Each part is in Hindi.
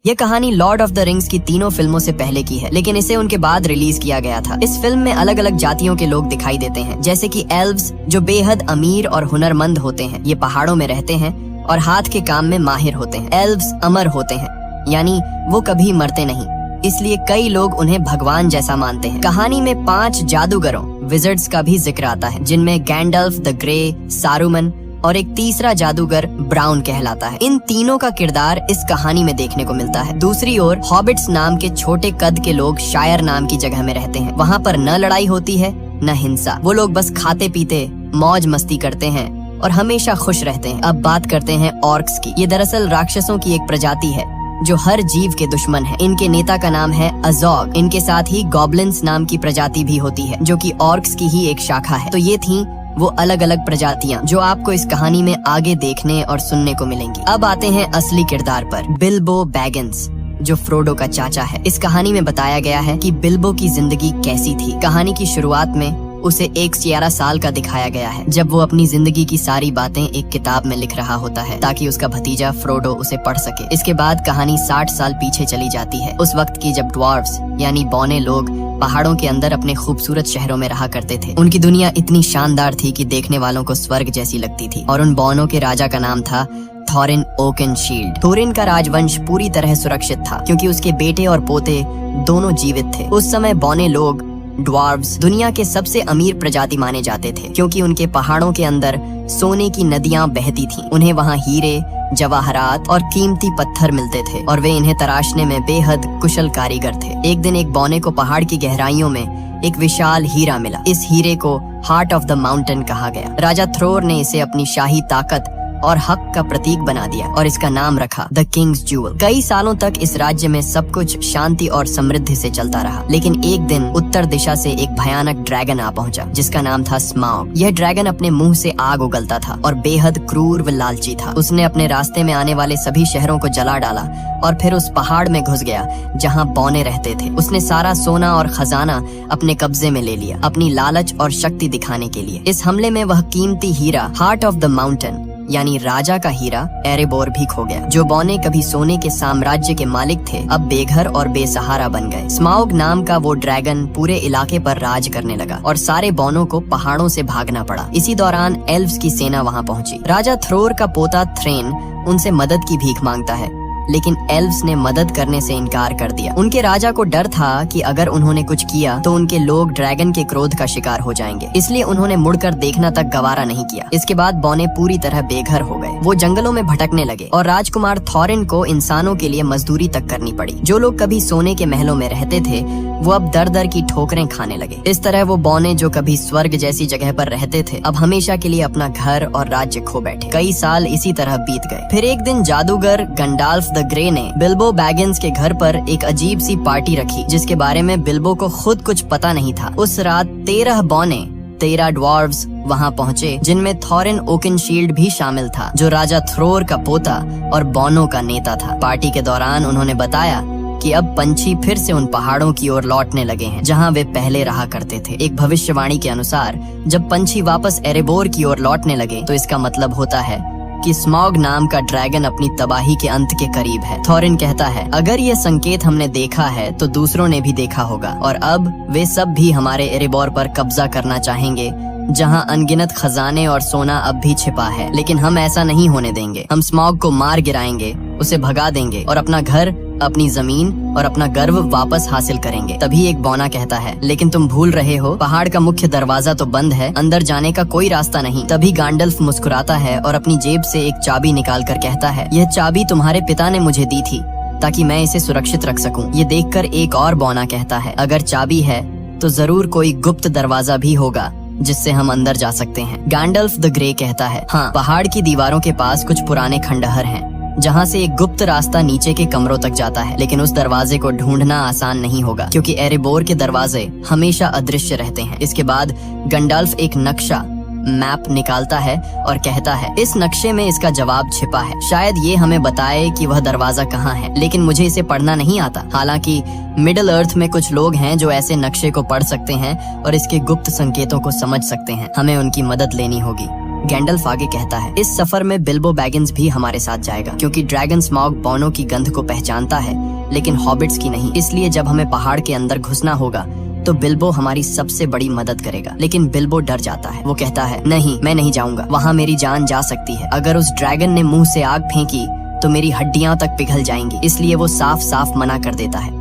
ये कहानी लॉर्ड ऑफ द रिंग्स की तीनों फिल्मों से पहले की है, लेकिन इसे उनके बाद रिलीज किया गया था। इस फिल्म में अलग अलग जातियों के लोग दिखाई देते हैं, जैसे कि एल्व्स जो बेहद अमीर और हुनरमंद होते हैं। ये पहाड़ों में रहते हैं और हाथ के काम में माहिर होते हैं। एल्व्स अमर होते हैं, यानी वो कभी मरते नहीं, इसलिए कई लोग उन्हें भगवान जैसा मानते हैं। कहानी में 5 जादूगरों विजर्ड्स का भी जिक्र आता है, जिनमें गैंडल्फ द ग्रे, सारूमन और एक तीसरा जादूगर ब्राउन कहलाता है। इन तीनों का किरदार इस कहानी में देखने को मिलता है। दूसरी ओर हॉबिट्स नाम के छोटे कद के लोग शायर नाम की जगह में रहते हैं। वहाँ पर न लड़ाई होती है न हिंसा। वो लोग बस खाते पीते मौज मस्ती करते हैं और हमेशा खुश रहते हैं। अब बात करते हैं ऑर्क्स की। ये दरअसल राक्षसों की एक प्रजाति है जो हर जीव के दुश्मन है। इनके नेता का नाम है अजोग। इनके साथ ही गॉब्लिन्स नाम की प्रजाति भी होती है, जो कि ऑर्क्स की ही एक शाखा है। तो ये थी वो अलग अलग प्रजातियां जो आपको इस कहानी में आगे देखने और सुनने को मिलेंगी। अब आते हैं असली किरदार पर, बिल्बो बैगिंस, जो फ्रोडो का चाचा है। इस कहानी में बताया गया है कि बिल्बो की जिंदगी कैसी थी। कहानी की शुरुआत में उसे 11 साल का दिखाया गया है, जब वो अपनी जिंदगी की सारी बातें एक किताब में लिख रहा होता है ताकि उसका भतीजा फ्रोडो उसे पढ़ सके। इसके बाद कहानी 60 साल पीछे चली जाती है, उस वक्त की जब ड्वार्फ्स यानी बौने लोग पहाड़ों के अंदर अपने खूबसूरत शहरों में रहा करते थे। उनकी दुनिया इतनी शानदार थी कि देखने वालों को स्वर्ग जैसी लगती थी। और उन बौनों के राजा का नाम था थॉरिन ओकेनशील्ड। थोरिन का राजवंश पूरी तरह सुरक्षित था क्योंकि उसके बेटे और पोते दोनों जीवित थे। उस समय बौने लोग ड्वार्व्स दुनिया के सबसे अमीर प्रजाति माने जाते थे, क्योंकि उनके पहाड़ों के अंदर सोने की नदियां बहती थीं। उन्हें वहाँ हीरे, जवाहरात और कीमती पत्थर मिलते थे और वे इन्हें तराशने में बेहद कुशल कारीगर थे। एक दिन एक बौने को पहाड़ की गहराइयों में एक विशाल हीरा मिला। इस हीरे को हार्ट ऑफ द माउंटेन कहा गया। राजा थ्रोर ने इसे अपनी शाही ताकत और हक का प्रतीक बना दिया और इसका नाम रखा द किंग्स ज्यूल। कई सालों तक इस राज्य में सब कुछ शांति और समृद्धि से चलता रहा, लेकिन एक दिन उत्तर दिशा से एक भयानक ड्रैगन आ पहुंचा, जिसका नाम था स्माउग। यह ड्रैगन अपने मुंह से आग उगलता था और बेहद क्रूर व लालची था। उसने अपने रास्ते में आने वाले सभी शहरों को जला डाला और फिर उस पहाड़ में घुस गया जहाँ बौने रहते थे। उसने सारा सोना और खजाना अपने कब्जे में ले लिया, अपनी लालच और शक्ति दिखाने के लिए। इस हमले में वह कीमती हीरा हार्ट ऑफ द माउंटेन यानी राजा का हीरा एरेबोर भी खो गया। जो बौने कभी सोने के साम्राज्य के मालिक थे, अब बेघर और बेसहारा बन गए। स्माउग नाम का वो ड्रैगन पूरे इलाके पर राज करने लगा और सारे बौनों को पहाड़ों से भागना पड़ा। इसी दौरान एल्व्स की सेना वहाँ पहुंची। राजा थ्रोर का पोता थ्रेन उनसे मदद की भीख मांगता है, लेकिन एल्व्स ने मदद करने से इनकार कर दिया। उनके राजा को डर था कि अगर उन्होंने कुछ किया तो उनके लोग ड्रैगन के क्रोध का शिकार हो जाएंगे, इसलिए उन्होंने मुड़कर देखना तक गवारा नहीं किया। इसके बाद बौने पूरी तरह बेघर हो गए। वो जंगलों में भटकने लगे और राजकुमार थॉरिन को इंसानों के लिए मजदूरी तक करनी पड़ी। जो लोग कभी सोने के महलों में रहते थे, वो अब दर दर की ठोकरें खाने लगे। इस तरह वो बौने जो कभी स्वर्ग जैसी जगह पर रहते थे, अब हमेशा के लिए अपना घर और राज्य खो बैठे। कई साल इसी तरह बीत गए। फिर एक दिन जादूगर गंडाल्फ द ग्रे ने बिल्बो बैगिंस के घर पर एक अजीब सी पार्टी रखी, जिसके बारे में बिल्बो को खुद कुछ पता नहीं था। उस रात 13 बौने 13 ड्वार्व्स वहाँ पहुँचे, जिनमें थॉरिन ओकेनशील्ड भी शामिल था, जो राजा थ्रोर का पोता और बौनों का नेता था। पार्टी के दौरान उन्होंने बताया कि अब पंछी फिर से उन पहाड़ों की ओर लौटने लगे हैं जहां वे पहले रहा करते थे। एक भविष्यवाणी के अनुसार जब पंछी वापस एरेबोर की ओर लौटने लगे तो इसका मतलब होता है कि स्माउग नाम का ड्रैगन अपनी तबाही के अंत के करीब है। थॉरिन कहता है, अगर ये संकेत हमने देखा है तो दूसरों ने भी देखा होगा और अब वे सब भी हमारे एरेबोर पर कब्जा करना चाहेंगे, जहां अनगिनत खजाने और सोना अब भी छिपा है। लेकिन हम ऐसा नहीं होने देंगे। हम स्माउग को मार गिराएंगे, उसे भगा देंगे और अपना घर, अपनी जमीन और अपना गर्व वापस हासिल करेंगे। तभी एक बौना कहता है, लेकिन तुम भूल रहे हो, पहाड़ का मुख्य दरवाजा तो बंद है, अंदर जाने का कोई रास्ता नहीं। तभी गैंडल्फ मुस्कुराता है और अपनी जेब से एक चाबी निकाल कर कहता है, यह चाबी तुम्हारे पिता ने मुझे दी थी ताकि मैं इसे सुरक्षित रख सकूं। ये देखकर एक और बौना कहता है, अगर चाबी है तो जरूर कोई गुप्त दरवाजा भी होगा जिससे हम अंदर जा सकते हैं। गैंडल्फ द ग्रे कहता है, हाँ, पहाड़ की दीवारों के पास कुछ पुराने खंडहर हैं जहाँ से एक गुप्त रास्ता नीचे के कमरों तक जाता है, लेकिन उस दरवाजे को ढूंढना आसान नहीं होगा क्योंकि एरेबोर के दरवाजे हमेशा अदृश्य रहते हैं। इसके बाद गंडाल्फ एक नक्शा मैप निकालता है और कहता है, इस नक्शे में इसका जवाब छिपा है। शायद ये हमें बताए कि वह दरवाजा कहाँ है, लेकिन मुझे इसे पढ़ना नहीं आता। हालांकि मिडिल अर्थ में कुछ लोग हैं जो ऐसे नक्शे को पढ़ सकते हैं और इसके गुप्त संकेतों को समझ सकते हैं। हमें उनकी मदद लेनी होगी। गैंडल्फ आगे कहता है, इस सफर में बिल्बो बैगिंस भी हमारे साथ जाएगा, क्योंकि ड्रैगन स्मॉग बौनों की गंध को पहचानता है लेकिन हॉबिट्स की नहीं। इसलिए जब हमें पहाड़ के अंदर घुसना होगा तो बिल्बो हमारी सबसे बड़ी मदद करेगा। लेकिन बिल्बो डर जाता है। वो कहता है, नहीं, मैं नहीं जाऊंगा, वहाँ मेरी जान जा सकती है। अगर उस ड्रैगन ने मुंह से आग फेंकी तो मेरी हड्डियां तक पिघल जाएंगी। इसलिए वो साफ साफ मना कर देता है।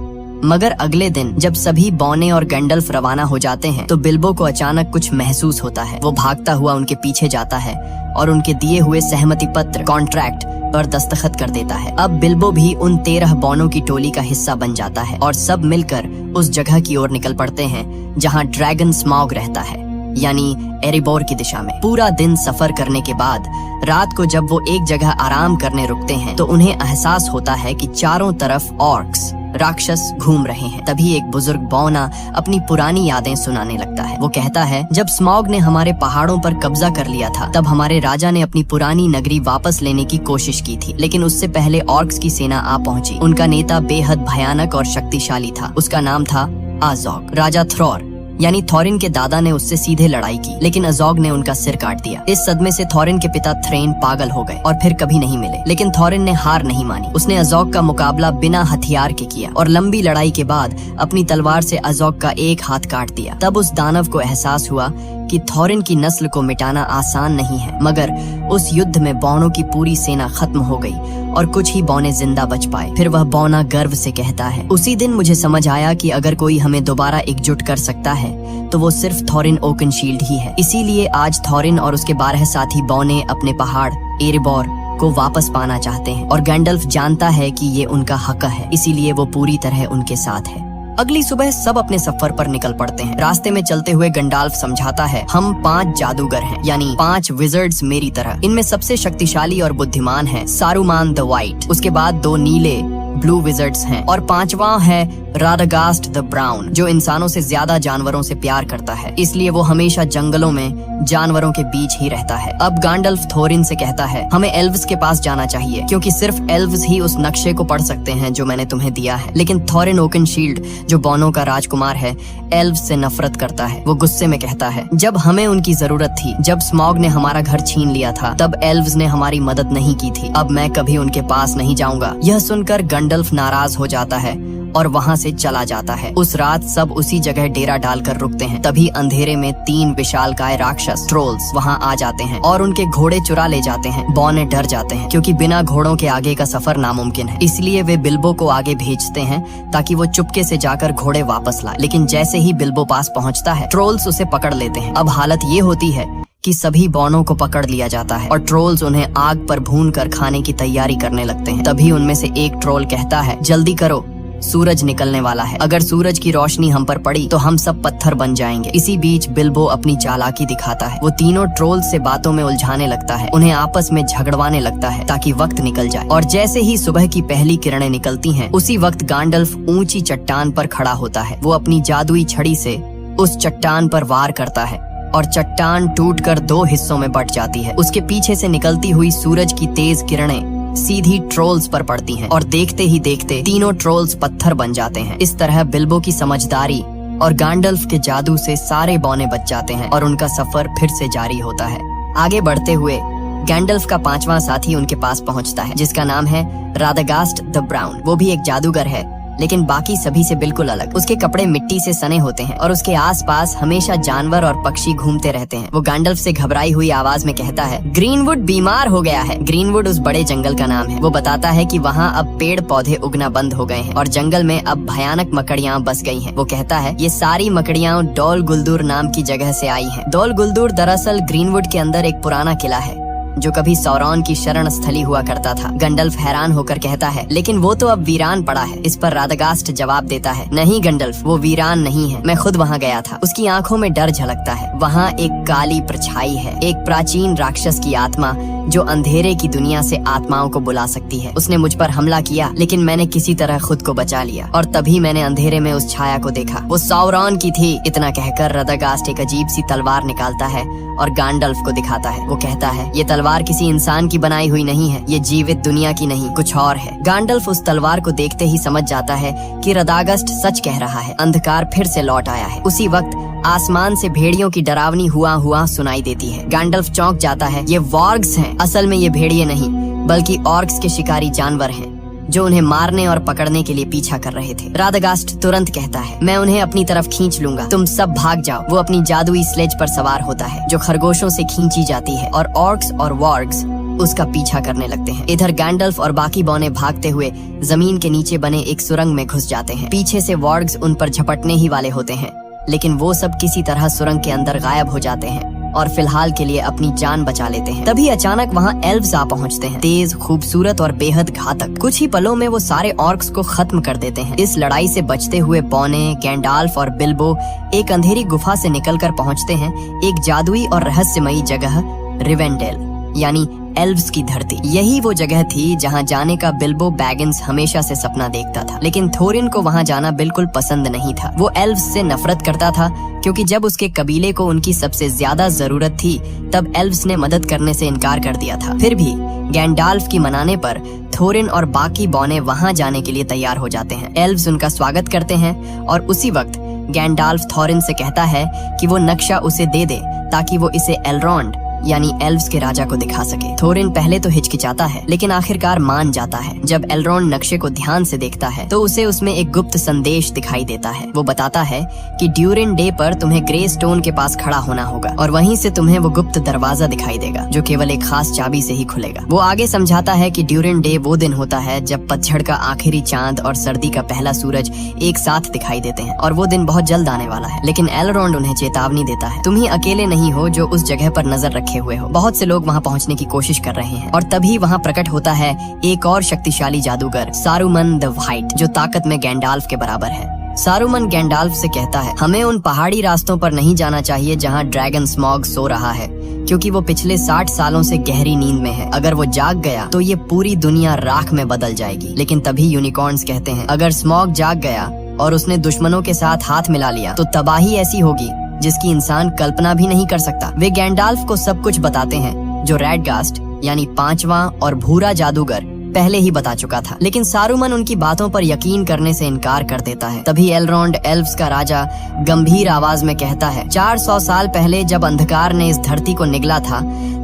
मगर अगले दिन जब सभी बौने और गैंडल्फ रवाना हो जाते हैं तो बिल्बो को अचानक कुछ महसूस होता है। वो भागता हुआ उनके पीछे जाता है और उनके दिए हुए सहमति पत्र कॉन्ट्रैक्ट पर दस्तखत कर देता है। अब बिल्बो भी उन 13 बौनों की टोली का हिस्सा बन जाता है और सब मिलकर उस जगह की ओर निकल पड़ते हैं जहाँ ड्रैगन स्मॉग रहता है, यानी एरिबोर की दिशा में। पूरा दिन सफर करने के बाद रात को जब वो एक जगह आराम करने रुकते हैं तो उन्हें एहसास होता है कि चारों तरफ ऑर्क्स राक्षस घूम रहे हैं। तभी एक बुजुर्ग बौना अपनी पुरानी यादें सुनाने लगता है। वो कहता है, जब स्मॉग ने हमारे पहाड़ों पर कब्जा कर लिया था तब हमारे राजा ने अपनी पुरानी नगरी वापस लेने की कोशिश की थी, लेकिन उससे पहले ऑर्क्स की सेना आ पहुंची। उनका नेता बेहद भयानक और शक्तिशाली था। उसका नाम था अज़ोग। राजा थ्रॉर यानी थॉरिन के दादा ने उससे सीधे लड़ाई की, लेकिन अज़ोग ने उनका सिर काट दिया। इस सदमे से थॉरिन के पिता थ्रेन पागल हो गए और फिर कभी नहीं मिले। लेकिन थॉरिन ने हार नहीं मानी। उसने अज़ोग का मुकाबला बिना हथियार के किया और लंबी लड़ाई के बाद अपनी तलवार से अज़ोग का एक हाथ काट दिया। तब उस दानव को एहसास हुआ कि थॉरिन की नस्ल को मिटाना आसान नहीं है। मगर उस युद्ध में बौनों की पूरी सेना खत्म हो गई और कुछ ही बौने जिंदा बच पाए। फिर वह बौना गर्व से कहता है, उसी दिन मुझे समझ आया कि अगर कोई हमें दोबारा एकजुट कर सकता है तो वो सिर्फ थॉरिन ओकनशील्ड ही है। इसीलिए आज थॉरिन और उसके 12 साथी बौने अपने पहाड़ एरिबोर को वापस पाना चाहते हैं और गैंडल्फ जानता है कि ये उनका हक है, इसीलिए वो पूरी तरह उनके साथ है। अगली सुबह सब अपने सफर पर निकल पड़ते हैं। रास्ते में चलते हुए गंडाल्फ समझाता है, हम 5 जादूगर हैं, यानी 5 विजर्ड्स मेरी तरह। इनमें सबसे शक्तिशाली और बुद्धिमान है सारूमान द वाइट, उसके बाद 2 नीले ब्लू विजर्ड्स हैं और 5वां है राडागास्ट द ब्राउन, जो इंसानों से ज्यादा जानवरों से प्यार करता है, इसलिए वो हमेशा जंगलों में जानवरों के बीच ही रहता है। अब गैंडल्फ थोरिन से कहता है, हमें एल्व्स के पास जाना चाहिए, क्योंकि सिर्फ एल्व्स ही उस नक्शे को पढ़ सकते हैं जो मैंने तुम्हें दिया है। लेकिन थॉरिन ओकनशील्ड, जो बौनों का राजकुमार है, एल्व्स से नफरत करता है। वो गुस्से में कहता है, जब हमें उनकी जरूरत थी, जब स्मॉग ने हमारा घर छीन लिया था, तब एल्व्स ने हमारी मदद नहीं की थी। अब मैं कभी उनके पास नहीं जाऊंगा। यह सुनकर गैंडल्फ नाराज हो जाता है और वहाँ से चला जाता है। उस रात सब उसी जगह डेरा डालकर रुकते हैं। तभी अंधेरे में 3 विशालकाय राक्षस ट्रोल्स वहाँ आ जाते हैं और उनके घोड़े चुरा ले जाते हैं। बौने डर जाते हैं क्योंकि बिना घोड़ों के आगे का सफर नामुमकिन है, इसलिए वे बिल्बो को आगे भेजते हैं ताकि वो चुपके से जाकर घोड़े वापस लाए। लेकिन जैसे ही बिल्बो पास पहुँचता है, ट्रोल्स उसे पकड़ लेते हैं। अब हालत ये होती है कि सभी बौनों को पकड़ लिया जाता है और ट्रोल्स उन्हें आग पर भून कर खाने की तैयारी करने लगते हैं। तभी उनमें से एक ट्रोल कहता है, जल्दी करो, सूरज निकलने वाला है। अगर सूरज की रोशनी हम पर पड़ी तो हम सब पत्थर बन जाएंगे। इसी बीच बिल्बो अपनी चालाकी दिखाता है। वो तीनों ट्रोल्स से बातों में उलझाने लगता है, उन्हें आपस में झगड़वाने लगता है ताकि वक्त निकल जाए। और जैसे ही सुबह की पहली किरणें निकलती हैं, उसी वक्त गैंडल्फ ऊंची चट्टान पर खड़ा होता है। वो अपनी जादुई छड़ी से उस चट्टान पर वार करता है और चट्टान टूटकर 2 हिस्सों में बट जाती है। उसके पीछे से निकलती हुई सूरज की तेज किरणें सीधी ट्रोल्स पर पड़ती हैं और देखते ही देखते तीनों ट्रोल्स पत्थर बन जाते हैं। इस तरह बिल्बो की समझदारी और गैंडल्फ के जादू से सारे बौने बच जाते हैं और उनका सफर फिर से जारी होता है। आगे बढ़ते हुए गैंडल्फ का 5वां साथी उनके पास पहुंचता है, जिसका नाम है राडागास्ट द ब्राउन। वो भी एक जादूगर है, लेकिन बाकी सभी से बिल्कुल अलग। उसके कपड़े मिट्टी से सने होते हैं और उसके आसपास हमेशा जानवर और पक्षी घूमते रहते हैं। वो गैंडल्फ से घबराई हुई आवाज में कहता है, ग्रीनवुड बीमार हो गया है। ग्रीनवुड उस बड़े जंगल का नाम है। वो बताता है कि वहाँ अब पेड़ पौधे उगना बंद हो गए हैं और जंगल में अब भयानक मकड़ियाँ बस गई हैं। वो कहता है, ये सारी मकड़ियाँ डोल गुलदूर नाम की जगह से आई हैं। डोल गुलदूर दरअसल ग्रीनवुड के अंदर एक पुराना किला है जो कभी सौरॉन की शरण स्थली हुआ करता था। गैंडल्फ हैरान होकर कहता है, लेकिन वो तो अब वीरान पड़ा है। इस पर राडागास्ट जवाब देता है, नहीं गैंडल्फ, वो वीरान नहीं है, मैं खुद वहाँ गया था। उसकी आंखों में डर झलकता है। वहाँ एक काली परछाई है, एक प्राचीन राक्षस की आत्मा जो अंधेरे की दुनिया से आत्माओं को बुला सकती है। उसने मुझ पर हमला किया, लेकिन मैंने किसी तरह खुद को बचा लिया और तभी मैंने अंधेरे में उस छाया को देखा। वो सौरॉन की थी। इतना कहकर राडागास्ट एक अजीब सी तलवार निकालता है और गैंडल्फ को दिखाता है। वो कहता है, ये तलवार तलवार किसी इंसान की बनाई हुई नहीं है, ये जीवित दुनिया की नहीं, कुछ और है। गैंडल्फ उस तलवार को देखते ही समझ जाता है कि रदागस्ट सच कह रहा है। अंधकार फिर से लौट आया है। उसी वक्त आसमान से भेड़ियों की डरावनी हुआ सुनाई देती है। गैंडल्फ चौंक जाता है। ये वॉर्ग्स हैं। असल में ये भेड़िए नहीं बल्कि ऑर्क्स के शिकारी जानवर हैं जो उन्हें मारने और पकड़ने के लिए पीछा कर रहे थे। रादागास्ट तुरंत कहता है, मैं उन्हें अपनी तरफ खींच लूंगा, तुम सब भाग जाओ। वो अपनी जादुई स्लेज पर सवार होता है जो खरगोशों से खींची जाती है और ऑर्क्स और वॉर्ग्स उसका पीछा करने लगते हैं। इधर गैंडल्फ और बाकी बौने भागते हुए जमीन के नीचे बने एक सुरंग में घुस जाते हैं। पीछे से वॉर्ग्स उन पर झपटने ही वाले होते हैं, लेकिन वो सब किसी तरह सुरंग के अंदर गायब हो जाते हैं और फिलहाल के लिए अपनी जान बचा लेते हैं। तभी अचानक वहाँ एल्व्स आ पहुँचते हैं, तेज, खूबसूरत और बेहद घातक। कुछ ही पलों में वो सारे ऑर्क्स को खत्म कर देते हैं। इस लड़ाई से बचते हुए बौने, गैंडाल्फ और बिल्बो एक अंधेरी गुफा से निकलकर पहुँचते हैं एक जादुई और रहस्यमयी जगह, रिवेंडेल यानी एल्व्स की धरती। यही वो जगह थी जहाँ जाने का बिल्बो बैगिंस हमेशा से सपना देखता था, लेकिन थोरिन को वहाँ जाना बिल्कुल पसंद नहीं था। वो एल्व्स से नफरत करता था क्योंकि जब उसके कबीले को उनकी सबसे ज्यादा जरूरत थी तब एल्व्स ने मदद करने से इनकार कर दिया था। फिर भी गैंडाल्फ की मनाने पर थोरिन और बाकी बौने वहाँ जाने के लिए तैयार हो जाते हैं। एल्व्स उनका स्वागत करते हैं और उसी वक्त गैंडाल्फ थोरिन से कहता है कि वो नक्शा उसे दे दे ताकि वो इसे एलरॉन्ड यानी एल्व्स के राजा को दिखा सके। थोरिन पहले तो हिचकिचाता है लेकिन आखिरकार मान जाता है। जब एलरॉन्ड नक्शे को ध्यान से देखता है तो उसे उसमें एक गुप्त संदेश दिखाई देता है। वो बताता है कि ड्यूरिन डे पर तुम्हें ग्रे स्टोन के पास खड़ा होना होगा और वहीं से तुम्हें वो गुप्त दरवाजा दिखाई देगा जो केवल एक खास चाबी से ही खुलेगा। वो आगे समझाता है कि ड्यूरिन डे वो दिन होता है जब पतझड़ का आखिरी चांद और सर्दी का पहला सूरज एक साथ दिखाई देते हैं और वो दिन बहुत जल्द आने वाला है। लेकिन एलरॉन्ड उन्हें चेतावनी देता है, तुम ही अकेले नहीं हो जो उस जगह पर नजर रखे हुए हो, बहुत से लोग वहाँ पहुँचने की कोशिश कर रहे हैं। और तभी वहाँ प्रकट होता है एक और शक्तिशाली जादूगर, सारुमन द व्हाइट, जो ताकत में गैंडाल्फ के बराबर है। सारुमन गैंडाल्फ से कहता है, हमें उन पहाड़ी रास्तों पर नहीं जाना चाहिए जहाँ ड्रैगन स्मॉग सो रहा है, क्योंकि वो पिछले 60 सालों से गहरी नींद में है। अगर वो जाग गया तो ये पूरी दुनिया राख में बदल जाएगी। लेकिन तभी यूनिकॉर्न्स कहते हैं, अगर स्मॉग जाग गया और उसने दुश्मनों के साथ हाथ मिला लिया तो तबाही ऐसी होगी जिसकी इंसान कल्पना भी नहीं कर सकता। वे गैंडाल्फ को सब कुछ बताते हैं जो रैडगास्ट यानी 5वां और भूरा जादूगर पहले ही बता चुका था, लेकिन सारुमन उनकी बातों पर यकीन करने से इनकार कर देता है। तभी एलरॉन्ड एल्व्स का राजा गंभीर आवाज में कहता है, 400 साल पहले जब अंधकार ने इस धरती को निगला था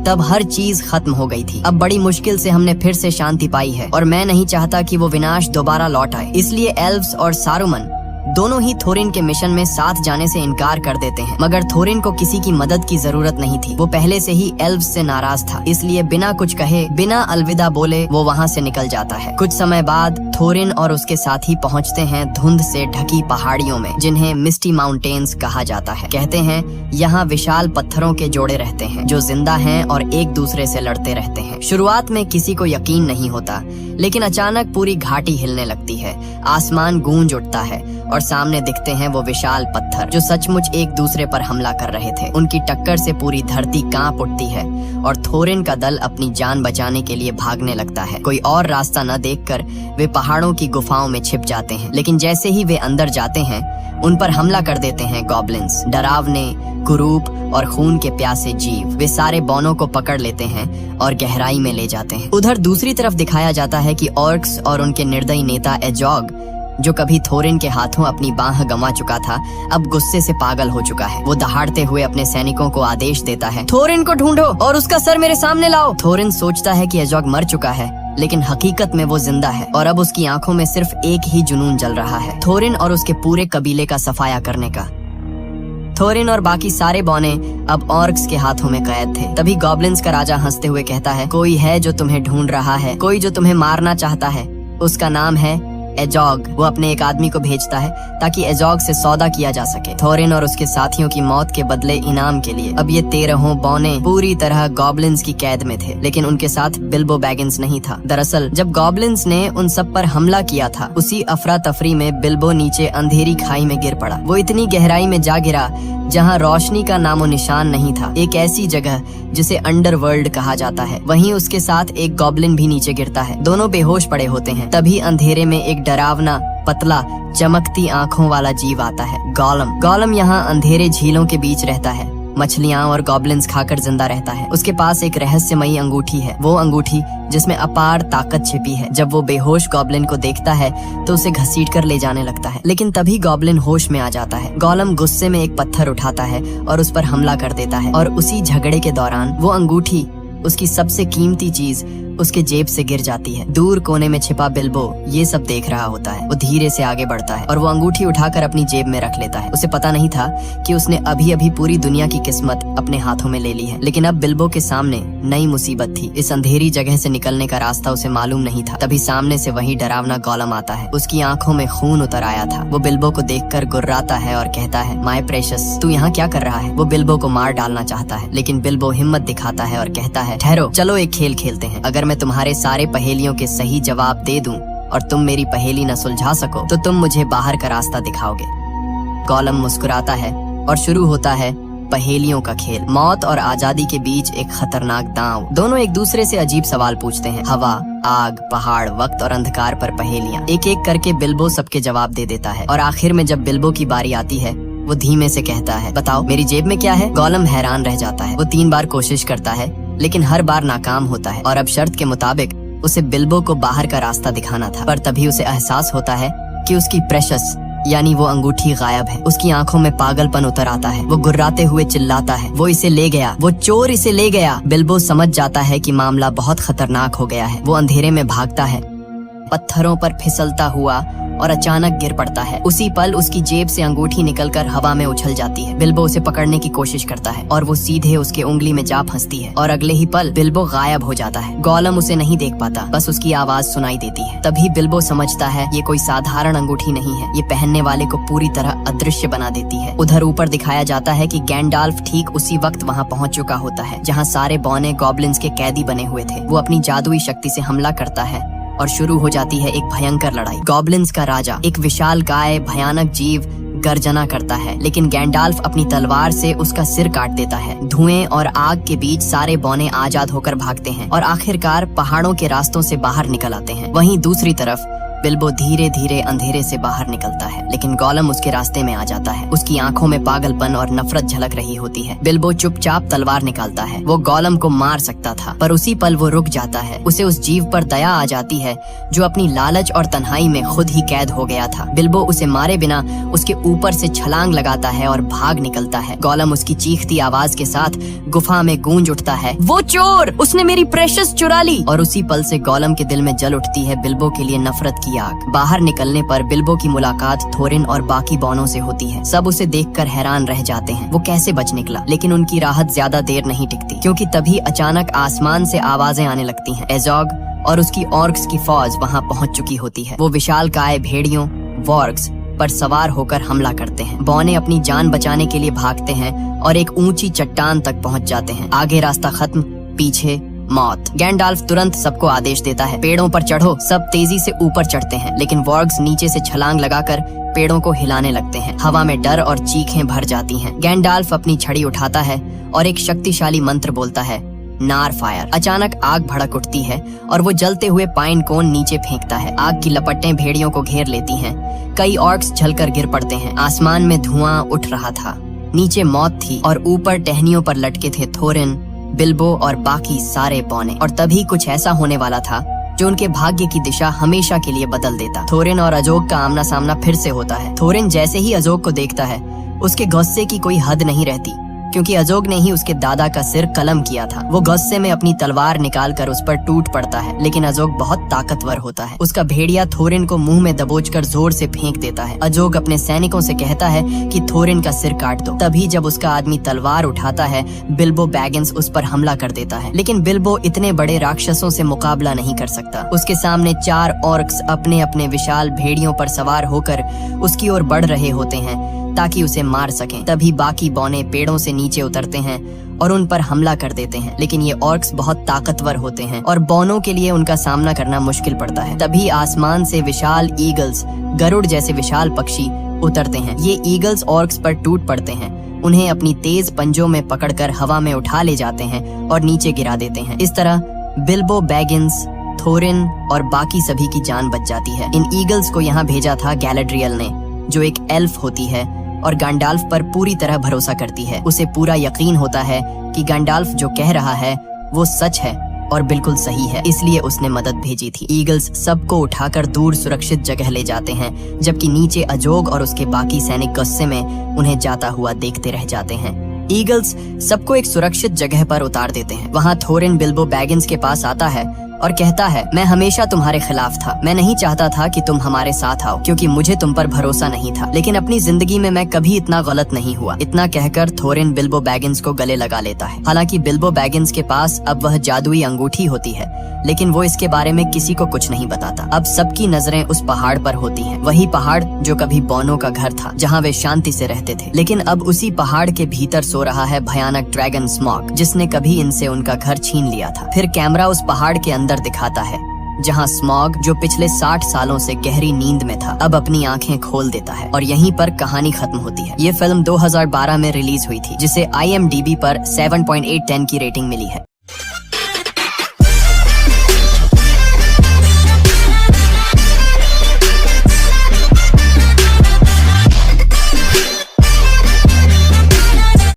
तब हर चीज खत्म हो गई थी। अब बड़ी मुश्किल से हमने फिर से शांति पाई है और मैं नहीं चाहता कि वो विनाश दोबारा लौट आए। इसलिए एल्व्स और सारुमन दोनों ही थोरिन के मिशन में साथ जाने से इनकार कर देते हैं। मगर थोरिन को किसी की मदद की जरूरत नहीं थी। वो पहले से ही एल्व्स से नाराज था, इसलिए बिना कुछ कहे, बिना अलविदा बोले वो वहाँ से निकल जाता है। कुछ समय बाद थोरिन और उसके साथी पहुँचते हैं धुंध से ढकी पहाड़ियों में, जिन्हें मिस्टी माउंटेन्स कहा जाता है। कहते हैं यहाँ विशाल पत्थरों के जोड़े रहते हैं जो जिंदा हैं और एक दूसरे से लड़ते रहते हैं। शुरुआत में किसी को यकीन नहीं होता, लेकिन अचानक पूरी घाटी हिलने लगती है, आसमान गूंज उठता है और सामने दिखते हैं वो विशाल पत्थर जो सचमुच एक दूसरे पर हमला कर रहे थे। उनकी टक्कर से पूरी धरती कांप उठती है और थोरिन का दल अपनी जान बचाने के लिए भागने लगता है। कोई और रास्ता न देखकर वे पहाड़ों की गुफाओं में छिप जाते हैं, लेकिन जैसे ही वे अंदर जाते हैं उन पर हमला कर देते हैं गॉब्लिन्स, डरावने, कुरूप और खून के प्यासे जीव। वे सारे बौनों को पकड़ लेते हैं और गहराई में ले जाते हैं। उधर दूसरी तरफ दिखाया जाता है कि ऑर्क्स और उनके निर्दयी नेता एजॉग, जो कभी थोरिन के हाथों अपनी बाह गंवा चुका था, अब गुस्से से पागल हो चुका है। वो दहाड़ते हुए अपने सैनिकों को आदेश देता है, थोरिन को ढूंढो और उसका सर मेरे सामने लाओ। थोरिन सोचता है कि एजॉग मर चुका है, लेकिन हकीकत में वो जिंदा है और अब उसकी आंखों में सिर्फ एक ही जुनून जल रहा है, थोरिन और उसके पूरे कबीले का सफाया करने का। थोरिन और बाकी सारे बौने अब ऑर्क्स के हाथों में कैद थे। तभी गॉब्लिन्स का राजा हंसते हुए कहता है, कोई है जो तुम्हें ढूंढ रहा है, कोई जो तुम्हें मारना चाहता है, उसका नाम है एजॉग। वो अपने एक आदमी को भेजता है ताकि एजॉग से सौदा किया जा सके, थोरिन और उसके साथियों की मौत के बदले इनाम के लिए। अब ये 13 बौने पूरी तरह गॉब्लिन्स की कैद में थे, लेकिन उनके साथ बिल्बो बैगिंस नहीं था। दरअसल जब गॉब्लिन्स ने उन सब पर हमला किया था, उसी अफरा तफरी में बिल्बो नीचे अंधेरी खाई में गिर पड़ा। वो इतनी गहराई में जा गिरा जहाँ रोशनी का नामो निशान नहीं था, एक ऐसी जगह जिसे अंडरवर्ल्ड कहा जाता है। वहीं उसके साथ एक गॉब्लिन भी नीचे गिरता है। दोनों बेहोश पड़े होते हैं। तभी अंधेरे में एक डरावना, पतला, चमकती आंखों वाला जीव आता है, गॉलम। गॉलम यहाँ अंधेरे झीलों के बीच रहता है मछलियाँ और गॉब्लिन्स खाकर जिंदा रहता है। उसके पास एक रहस्यमयी अंगूठी है, वो अंगूठी जिसमें अपार ताकत छिपी है। जब वो बेहोश गॉब्लिन को देखता है तो उसे घसीट कर ले जाने लगता है, लेकिन तभी गॉब्लिन होश में आ जाता है। गोलम गुस्से में एक पत्थर उठाता है और उस पर हमला कर देता है, और उसी झगड़े के दौरान वो अंगूठी, उसकी सबसे कीमती चीज, उसके जेब से गिर जाती है। दूर कोने में छिपा बिल्बो ये सब देख रहा होता है। वो धीरे से आगे बढ़ता है और वो अंगूठी उठाकर अपनी जेब में रख लेता है। उसे पता नहीं था कि उसने अभी अभी पूरी दुनिया की किस्मत अपने हाथों में ले ली है, लेकिन अब बिल्बो के सामने नई मुसीबत थी। इस अंधेरी जगह से निकलने का रास्ता उसे मालूम नहीं था। तभी सामने से वही डरावना गोलम आता है। उसकी आंखों में खून उतर आया था। वो बिल्बो को देखकर गुर्राता है और कहता है, माय प्रेशस, तू यहाँ क्या कर रहा है? वो बिल्बो को मार डालना चाहता है, लेकिन बिल्बो हिम्मत दिखाता है और कहता है, ठहरो, चलो एक खेल खेलते हैं। अगर मैं तुम्हारे सारे पहेलियों के सही जवाब दे दूं और तुम मेरी पहेली न सुलझा सको तो तुम मुझे बाहर का रास्ता दिखाओगे। गोलम मुस्कुराता है और शुरू होता है पहेलियों का खेल। मौत और आजादी के बीच एक खतरनाक दांव। दोनों एक दूसरे से अजीब सवाल पूछते हैं। हवा, आग, पहाड़, वक्त और अंधकार पर पहेलियां। एक एक करके बिल्बो सबके जवाब दे देता है, और आखिर में जब बिल्बो की बारी आती है वो धीमे से कहता है, बताओ मेरी जेब में क्या है? गोलम हैरान रह जाता है। वो 3 बार कोशिश करता है, लेकिन हर बार नाकाम होता है, और अब शर्त के मुताबिक उसे बिल्बो को बाहर का रास्ता दिखाना था। पर तभी उसे एहसास होता है कि उसकी प्रेशस यानी वो अंगूठी गायब है। उसकी आंखों में पागलपन उतर आता है। वो गुर्राते हुए चिल्लाता है, वो इसे ले गया, वो चोर इसे ले गया। बिल्बो समझ जाता है कि मामला बहुत खतरनाक हो गया है। वो अंधेरे में भागता है, पत्थरों पर फिसलता हुआ, और अचानक गिर पड़ता है। उसी पल उसकी जेब से अंगूठी निकलकर हवा में उछल जाती है। बिल्बो उसे पकड़ने की कोशिश करता है और वो सीधे उसके उंगली में जा फंसती है, और अगले ही पल बिल्बो गायब हो जाता है। गोलम उसे नहीं देख पाता, बस उसकी आवाज सुनाई देती है। तभी बिल्बो समझता है ये कोई साधारण अंगूठी नहीं है, ये पहनने वाले को पूरी तरह अदृश्य बना देती है। उधर ऊपर दिखाया जाता है कि गैंडाल्फ ठीक उसी वक्त वहाँ पहुँच चुका होता है जहाँ सारे बौने गॉब्लिन्स के कैदी बने हुए थे। वो अपनी जादुई शक्ति से हमला करता है और शुरू हो जाती है एक भयंकर लड़ाई। गॉब्लिन्स का राजा, एक विशाल काय भयानक जीव, गर्जना करता है, लेकिन गैंडाल्फ अपनी तलवार से उसका सिर काट देता है। धुएं और आग के बीच सारे बौने आजाद होकर भागते हैं और आखिरकार पहाड़ों के रास्तों से बाहर निकल आते हैं। वहीं दूसरी तरफ बिल्बो धीरे धीरे अंधेरे से बाहर निकलता है, लेकिन गोलम उसके रास्ते में आ जाता है। उसकी आंखों में पागलपन और नफरत झलक रही होती है। बिल्बो चुपचाप तलवार निकालता है। वो गोलम को मार सकता था, पर उसी पल वो रुक जाता है। उसे उस जीव पर दया आ जाती है जो अपनी लालच और तन्हाई में खुद ही कैद हो गया था। बिल्बो उसे मारे बिना उसके ऊपर से छलांग लगाता है और भाग निकलता है। गोलम उसकी चीखती आवाज के साथ गुफा में गूंज उठता है, वो चोर, उसने मेरी प्रेशस चुरा ली। और उसी पल से गोलम के दिल में जल उठती है बिल्बो के लिए नफरत की आग। बाहर निकलने पर बिल्बो की मुलाकात थोरिन और बाकी बौनों से होती है। सब उसे देखकर हैरान रह जाते हैं, वो कैसे बच निकला। लेकिन उनकी राहत ज्यादा देर नहीं टिकती, क्योंकि तभी अचानक आसमान से आवाजें आने लगती हैं। एजोग और उसकी ऑर्क्स की फौज वहाँ पहुँच चुकी होती है। वो विशाल काय भेड़ियों, वॉर्क्स पर सवार होकर हमला करते हैं। बौने अपनी जान बचाने के लिए भागते हैं और एक ऊंची चट्टान तक पहुँच जाते हैं। आगे रास्ता खत्म, पीछे मौत। गैंडाल्फ तुरंत सबको आदेश देता है, पेड़ों पर चढ़ो। सब तेजी से ऊपर चढ़ते हैं, लेकिन वॉर्ग्स नीचे से छलांग लगाकर पेड़ों को हिलाने लगते हैं। हवा में डर और चीखें भर जाती हैं। गैंडाल्फ अपनी छड़ी उठाता है और एक शक्तिशाली मंत्र बोलता है, नार फायर। अचानक आग भड़क उठती है और वो जलते हुए पाइन कोन नीचे फेंकता है। आग की लपटें भेड़ियों को घेर लेती हैं। कई ऑर्क्स जलकर गिर पड़ते हैं। आसमान में धुआं उठ रहा था। नीचे मौत थी और ऊपर टहनियों पर लटके थे थोरिन, बिल्बो और बाकी सारे बौने। और तभी कुछ ऐसा होने वाला था जो उनके भाग्य की दिशा हमेशा के लिए बदल देता। थोरिन और अजोग का आमना सामना फिर से होता है। थोरिन जैसे ही अजोग को देखता है, उसके गुस्से की कोई हद नहीं रहती, क्योंकि अजोग ने ही उसके दादा का सिर कलम किया था। वो गुस्से में अपनी तलवार निकालकर उस पर टूट पड़ता है, लेकिन अजोग बहुत ताकतवर होता है। उसका भेड़िया थोरिन को मुंह में दबोचकर जोर से फेंक देता है। अजोग अपने सैनिकों से कहता है कि थोरिन का सिर काट दो। तभी जब उसका आदमी तलवार उठाता है, बिल्बो बैगिंस उस पर हमला कर देता है, लेकिन बिल्बो इतने बड़े राक्षसों से मुकाबला नहीं कर सकता। उसके सामने 4 ऑर्क्स अपने अपने विशाल भेड़ियों पर सवार होकर उसकी ओर बढ़ रहे होते हैं ताकि उसे मार सकें। तभी बाकी बौने पेड़ों से नीचे उतरते हैं और उन पर हमला कर देते हैं, लेकिन ये ऑर्क्स बहुत ताकतवर होते हैं और बौनों के लिए उनका सामना करना मुश्किल पड़ता है। तभी आसमान से विशाल ईगल्स, गरुड़ जैसे विशाल पक्षी उतरते हैं। ये ईगल्स ऑर्क्स पर टूट पड़ते हैं, उन्हें अपनी तेज पंजों में पकड़कर हवा में उठा ले जाते हैं और नीचे गिरा देते हैं। इस तरह बिल्बो बैगिंस, थोरिन और बाकी सभी की जान बच जाती है। इन ईगल्स को यहाँ भेजा था गैलाड्रियल ने, जो एक एल्फ होती है और गैंडाल्फ पर पूरी तरह भरोसा करती है। उसे पूरा यकीन होता है कि गैंडाल्फ जो कह रहा है वो सच है और बिल्कुल सही है, इसलिए उसने मदद भेजी थी। ईगल्स सबको उठाकर दूर सुरक्षित जगह ले जाते हैं, जबकि नीचे अजोग और उसके बाकी सैनिक गुस्से में उन्हें जाता हुआ देखते रह जाते हैं। ईगल्स सबको एक सुरक्षित जगह पर उतार देते हैं। वहाँ थोरिन बिल्बो बैगिंस के पास आता है और कहता है, मैं हमेशा तुम्हारे खिलाफ था। मैं नहीं चाहता था कि तुम हमारे साथ आओ क्योंकि मुझे तुम पर भरोसा नहीं था, लेकिन अपनी जिंदगी में मैं कभी इतना गलत नहीं हुआ। इतना कहकर थोरिन बिल्बो बैगिंस को गले लगा लेता है। हालांकि बिल्बो बैगिंस के पास अब वह जादुई अंगूठी होती है, लेकिन वो इसके बारे में किसी को कुछ नहीं बताता। अब सबकी नजरें उस पहाड़ पर होती हैं, वही पहाड़ जो कभी बोनो का घर था, जहाँ वे शांति से रहते थे। लेकिन अब उसी पहाड़ के भीतर सो रहा है भयानक ड्रैगन स्मॉग, जिसने कभी इनसे उनका घर छीन लिया था। फिर कैमरा उस पहाड़ के अंदर दिखाता है, जहाँ स्मॉग, जो पिछले 60 सालों से गहरी नींद में था, अब अपनी आंखें खोल देता है और यहीं पर कहानी खत्म होती है। ये फिल्म 2012 में रिलीज हुई थी, जिसे IMDb पर 7.8/10 की रेटिंग मिली है।